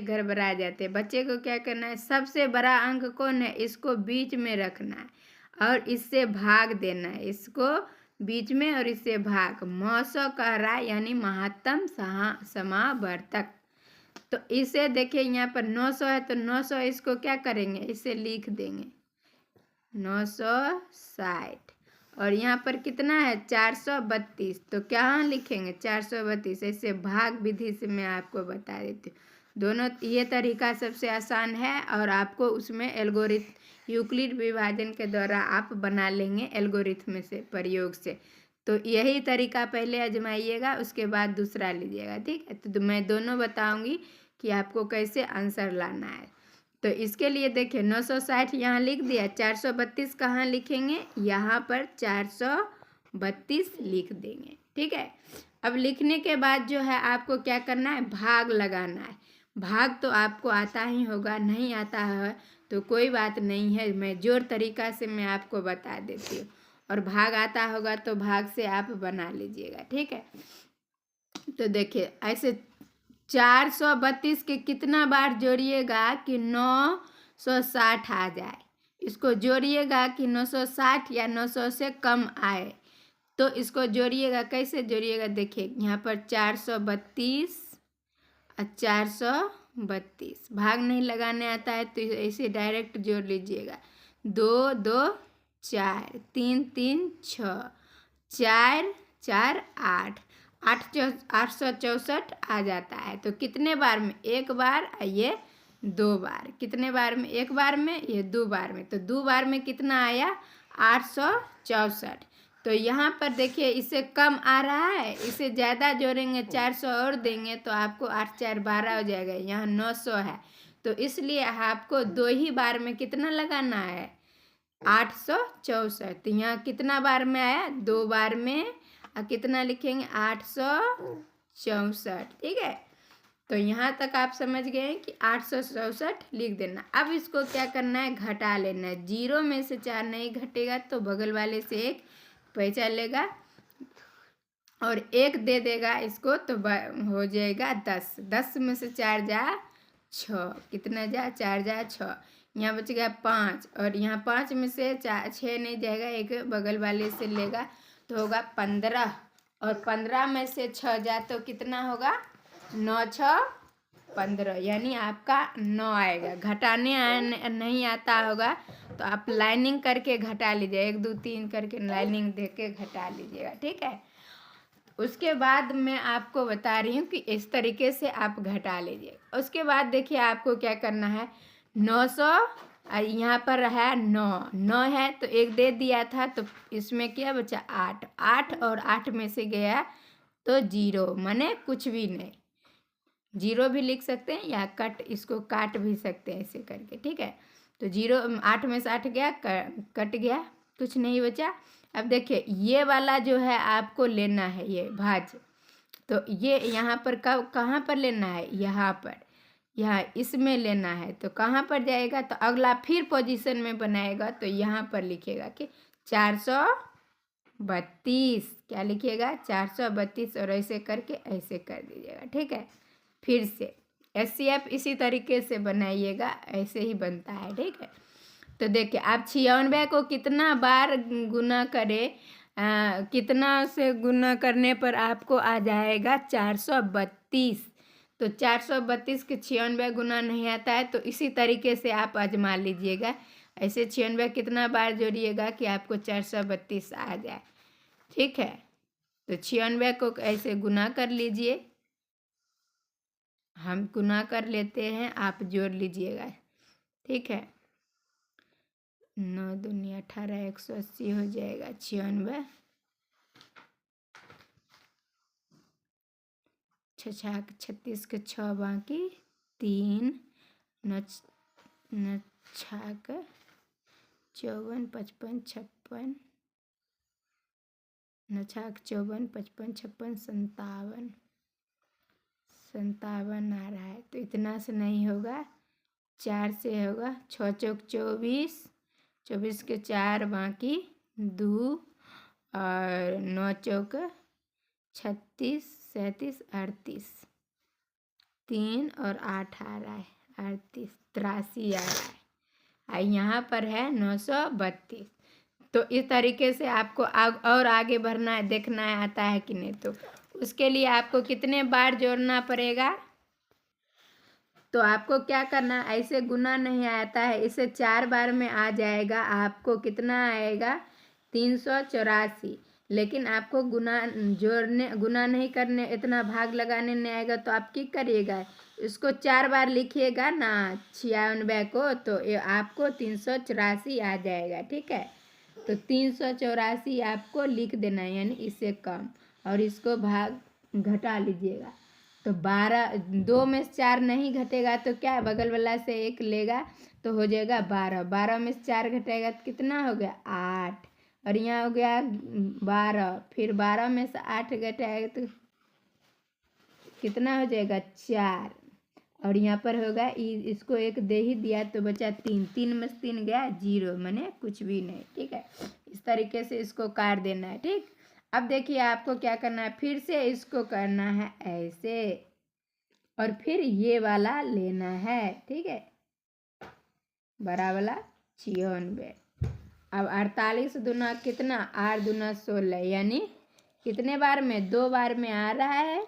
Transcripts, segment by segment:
गड़बड़ा जाते हैं। बच्चे को क्या करना है, सबसे बड़ा अंक कौन है, इसको बीच में रखना है और इससे भाग देना है, इसको बीच में और इससे भाग। मौसो कह रहा है यानी महत्तम समावर्तक। तो इसे देखिए यहाँ पर 900 है तो 900 इसको क्या करेंगे, इसे लिख देंगे 960। और यहाँ पर कितना है 432, तो क्या लिखेंगे 432। ऐसे भाग विधि से मैं आपको बता देती हूँ। दोनों ये तरीका सबसे आसान है और आपको उसमें एल्गोरिथम यूक्लिड विभाजन के द्वारा आप बना लेंगे एल्गोरिथम से, प्रयोग से। तो यही तरीका पहले आजमाइएगा, उसके बाद दूसरा लीजिएगा, ठीक है। तो मैं दोनों बताऊंगी कि आपको कैसे आंसर लाना है। तो इसके लिए देखिए 960 यहाँ लिख दिया, 432 कहाँ लिखेंगे, यहाँ पर 432 लिख देंगे, ठीक है। अब लिखने के बाद जो है आपको क्या करना है, भाग लगाना है। भाग तो आपको आता ही होगा, नहीं आता है तो कोई बात नहीं है, मैं जोड़ तरीका से मैं आपको बता देती हूँ। और भाग आता होगा तो भाग से आप बना लीजिएगा, ठीक है। तो देखिए ऐसे 432 के कितना बार जोड़िएगा कि 960 आ जाए। इसको जोड़िएगा कि 960 या 900 से कम आए। तो इसको जोड़िएगा, कैसे जोड़िएगा, देखिए यहाँ पर 432 और 432। भाग नहीं लगाने आता है तो ऐसे डायरेक्ट जोड़ लीजिएगा। 2 2 4, 3 3 6, 4 4 8, 864 आ जाता है। तो कितने बार में, एक बार, ये 2 बार। कितने बार में, एक बार में, ये 2 बार में। तो 2 बार में कितना आया 864। तो यहाँ पर देखिए इससे कम आ रहा है, इसे ज़्यादा जोड़ेंगे 400 और देंगे तो आपको 8 4 12 हो जाएगा। यहाँ 900 है तो इसलिए आपको 2 ही बार में कितना लगाना है 864। तो यहाँ कितना बार में आया, 2 बार में, और कितना लिखेंगे 864, ठीक है। तो यहाँ तक आप समझ गए हैं कि 864 लिख देना। अब इसको क्या करना है, घटा लेना है। 0 में से 4 नहीं घटेगा तो बगल वाले से 1 पैसा लेगा और 1 दे देगा इसको तो हो जाएगा 10। 10 में से 4 जा 6, कितना जा 4 जा 6, यहाँ बच गया 5। और यहाँ 5 में से 6 नहीं जाएगा, एक बगल वाले से लेगा तो होगा 15। और 15 में से 6 जा तो कितना होगा 9 6 15, यानी आपका 9 आएगा। घटाने नहीं आता होगा तो आप लाइनिंग करके घटा लीजिए, 1 2 3 करके लाइनिंग दे के घटा लीजिएगा, ठीक है। उसके बाद मैं आपको बता रही हूँ कि इस तरीके से आप घटा लीजिए। उसके बाद देखिए आपको क्या करना है, 900 यहाँ पर है 9 है तो 1 दे दिया था तो इसमें क्या बचा 8। 8 और 8 में से गया तो 0, माने कुछ भी नहीं। 0 भी लिख सकते हैं या इसको काट भी सकते हैं ऐसे करके, ठीक है। तो 0, 8 में से 8 गया, कट गया, कुछ नहीं बचा। अब देखिए ये वाला जो है आपको लेना है, ये भाज्य। तो ये यहाँ पर कहाँ पर लेना है, यहाँ पर, यहाँ इसमें लेना है। तो कहाँ पर जाएगा, तो अगला फिर पोजीशन में बनाएगा तो यहाँ पर लिखेगा कि 432। क्या लिखिएगा 432 और ऐसे करके ऐसे कर दीजिएगा, ठीक है। फिर से SCF इसी तरीके से बनाइएगा, ऐसे ही बनता है, ठीक है। तो देखिए आप 96 को कितना बार गुना करें, कितना से गुना करने पर आपको आ जाएगा 432। तो 432 के 96 गुना नहीं आता है तो इसी तरीके से आप आजमा लीजिएगा। ऐसे 96 कितना बार जोड़िएगा कि आपको 432 आ जाए, ठीक है। तो 96 को ऐसे गुना कर लीजिए, हम गुना कर लेते हैं, आप जोड़ लीजिएगा, ठीक है। 9 दूनी 18, 180 हो जाएगा 96। 36 के 6 बाकी 3, 9 6 54 55 56, 9 6 54 55 56 57 आ रहा है। तो इतना से नहीं होगा, 4 से होगा। 6 चौक 24, 24 के 4 बाकी 2, और 9 चौक 36 37 38, 3 और 8 आ रहा है 38, 83 आ रहा है। यहाँ पर है 932। तो इस तरीके से आपको और आगे बढ़ना है, देखना है आता है कि नहीं। तो उसके लिए आपको कितने बार जोड़ना पड़ेगा, तो आपको क्या करना, ऐसे गुना नहीं आता है, इसे 4 बार में आ जाएगा। आपको कितना आएगा 384। लेकिन आपको गुना नहीं करने, इतना भाग लगाने नहीं आएगा। तो आप क्या करिएगा, इसको 4 बार लिखिएगा ना 96 को, तो आपको 384 आ जाएगा। ठीक है, तो 384 आपको लिख देना है, यानी इससे कम, और इसको भाग घटा लीजिएगा। तो 12, 2 में से 4 नहीं घटेगा तो क्या, बगल वाला से 1 लेगा तो हो जाएगा 12। 12 में से 4 घटेगा तो कितना हो गया 8, और यहाँ हो गया 12। फिर 12 में से 8 घटाएगा तो कितना हो जाएगा 4, और यहाँ पर होगा इसको 1 दे ही दिया तो बचा 3। 3 में से 3 गया 0, माने कुछ भी नहीं। ठीक है, इस तरीके से इसको काट देना है। ठीक, अब देखिए आपको क्या करना है, फिर से इसको करना है ऐसे, और फिर ये वाला लेना है। ठीक है, बड़ा वाला 96। अब 48 दूना कितना, 8 दूना 16, यानी कितने बार में, 2 बार में आ रहा है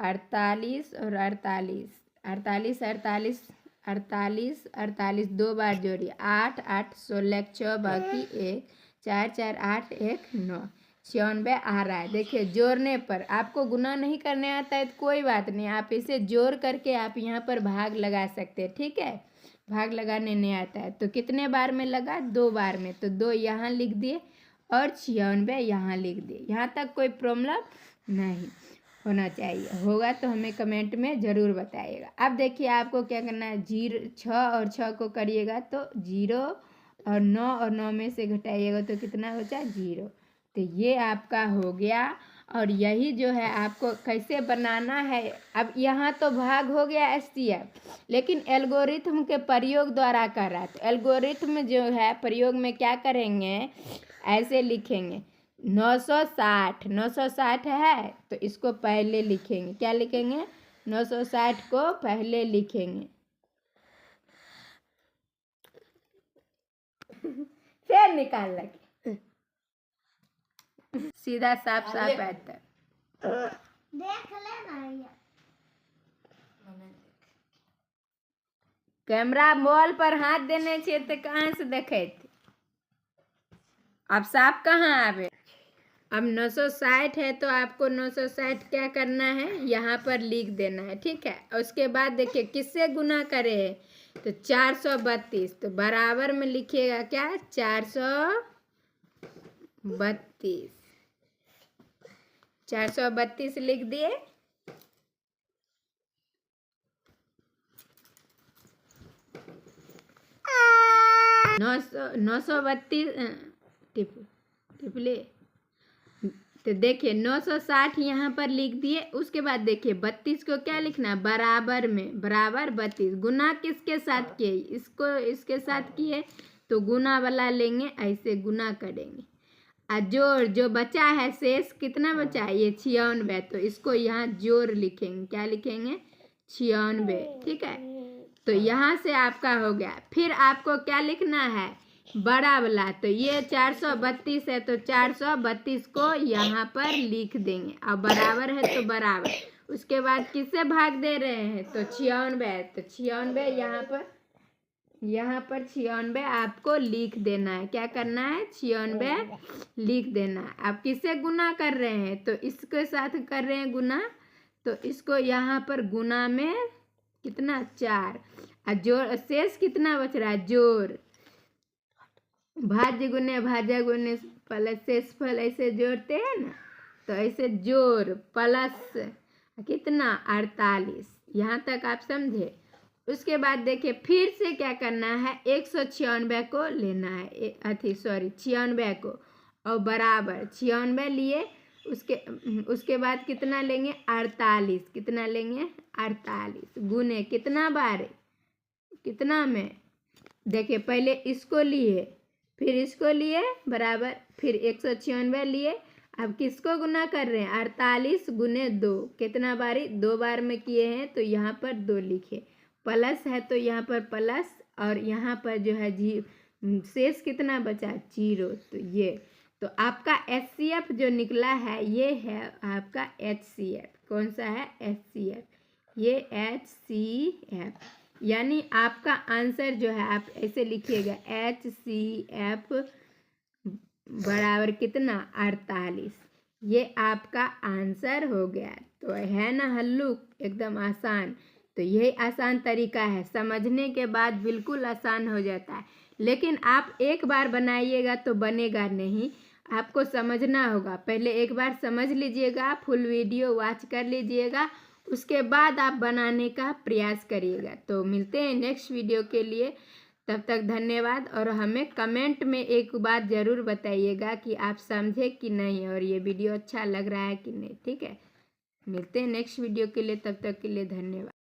48 और 48, 48 48 48 48, 2 बार जोड़िए, 8 8 16 6 बाकी 1 4 4 8 1 9, 96 आ रहा है। देखिए जोड़ने पर, आपको गुना नहीं करने आता है तो कोई बात नहीं, आप इसे जोड़ करके आप यहाँ पर भाग लगा सकते हैं। ठीक है, भाग लगाने नहीं आता है तो कितने बार में लगा, 2 बार में, तो 2 यहाँ लिख दिए और 96 यहाँ लिख दिए। यहाँ तक कोई प्रॉब्लम नहीं होना चाहिए, होगा तो हमें कमेंट में ज़रूर बताइएगा। अब देखिए आपको क्या करना है, 6 और 6 को करिएगा तो 0, और 9 और 9 में से घटाइएगा तो कितना हो जाए 0। तो ये आपका हो गया। और यही जो है आपको कैसे बनाना है, अब यहाँ तो भाग हो गया SCF, लेकिन एल्गोरिथम के प्रयोग द्वारा कर रहा है। तो एल्गोरिथम जो है प्रयोग में क्या करेंगे, ऐसे लिखेंगे 960 है तो इसको पहले लिखेंगे, क्या लिखेंगे 960 को पहले लिखेंगे, फिर निकाल लगे सीधा साफ साफ आता है। देख लेना, कैमरा बॉल पर हाथ देने चाहिए तो कहाँ से देखे थे, अब साफ कहाँ आवे। अब 960 है तो आपको 960 क्या करना है, यहाँ पर लिख देना है। ठीक है, उसके बाद देखिए किससे गुना करे, तो 432, तो बराबर में लिखिएगा क्या 432, 432 लिख दिए। नौ सौ बत्तीस टिपले, तो देखिए 960 यहाँ पर लिख दिए। उसके बाद देखिए 32 को क्या लिखना है, बराबर में, बराबर 32, गुना किसके साथ किए, इसको इसके साथ किए तो गुना वाला लेंगे, ऐसे गुना करेंगे। जोड़ जो बचा है शेष कितना बचा है, ये 96, तो इसको यहाँ जोड़ लिखेंगे, क्या लिखेंगे 96। ठीक है, तो यहाँ से आपका हो गया। फिर आपको क्या लिखना है, बड़ा वाला, तो ये 432 है तो 432 को यहाँ पर लिख देंगे, अब बराबर है तो बराबर। उसके बाद किससे भाग दे रहे हैं, तो 96, तो 96 यहाँ पर 96 आपको लिख देना है, क्या करना है 96 लिख देना है। आप किससे गुना कर रहे हैं, तो इसके साथ कर रहे हैं गुना, तो इसको यहाँ पर गुना में कितना 4, और जोड़ शेष कितना बच रहा है, जोड़, भाज्य गुने भाज्य गुने प्लस शेषफल ऐसे जोड़ते हैं ना, तो ऐसे जोड़ प्लस कितना 48, यहाँ तक आप समझे। उसके बाद देखिए फिर से क्या करना है, 196 को लेना है, 96 को, और बराबर 96 लिए। उसके बाद कितना लेंगे 48, कितना लेंगे 48, गुने कितना बार, कितना में, देखिए पहले इसको लिए, फिर इसको लिए बराबर, फिर 196 लिए, अब किसको गुना कर रहे हैं? 48 गुने 2, कितना बारी? 2 बार में किए हैं तो यहाँ पर 2 लिखे, प्लस है तो यहाँ पर प्लस, और यहाँ पर जो है शेष कितना बचा? 0। तो ये तो आपका HCF जो निकला है ये है आपका HCF। कौन सा है? HCF, ये HCF। यानी आपका आंसर जो है आप ऐसे लिखिएगा, HCF बराबर कितना? 48। ये आपका आंसर हो गया। तो है ना हल्लू, एकदम आसान। तो यही आसान तरीका है, समझने के बाद बिल्कुल आसान हो जाता है। लेकिन आप एक बार बनाइएगा तो बनेगा नहीं, आपको समझना होगा। पहले एक बार समझ लीजिएगा, फुल वीडियो वॉच कर लीजिएगा, उसके बाद आप बनाने का प्रयास करिएगा। तो मिलते हैं नेक्स्ट वीडियो के लिए, तब तक धन्यवाद। और हमें कमेंट में एक बात ज़रूर बताइएगा कि आप समझे कि नहीं और ये वीडियो अच्छा लग रहा है कि नहीं। ठीक है, मिलते हैं नेक्स्ट वीडियो के लिए, तब तक के लिए धन्यवाद।